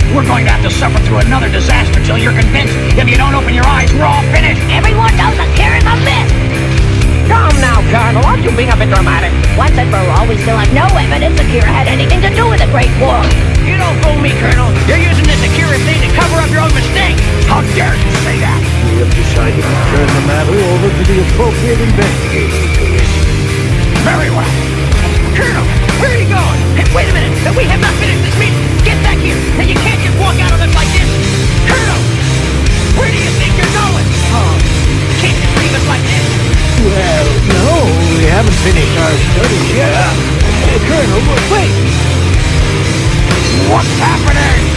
We're going to have to suffer through another disaster till you're convinced. If you don't open your eyes, we're all finished. Everyone knows a cure is a myth. Come now, Colonel, aren't you being a bit dramatic? Once and for all, we still have no evidence the cure had anything to do with the Great War. You don't fool me, Colonel. You're using this security thing to cover up your own mistakes. How dare you say that? We have decided to turn the matter over to the appropriate investigating committee. Very well. Colonel, where are you going? Hey, wait a minute. We have not finished this meeting. Get back here. And you can't just walk out of it like this. Colonel, where do you think you're going? Oh, can't you leave us like this? Well, no, we haven't finished our studies yet. Colonel, wait. What's happening?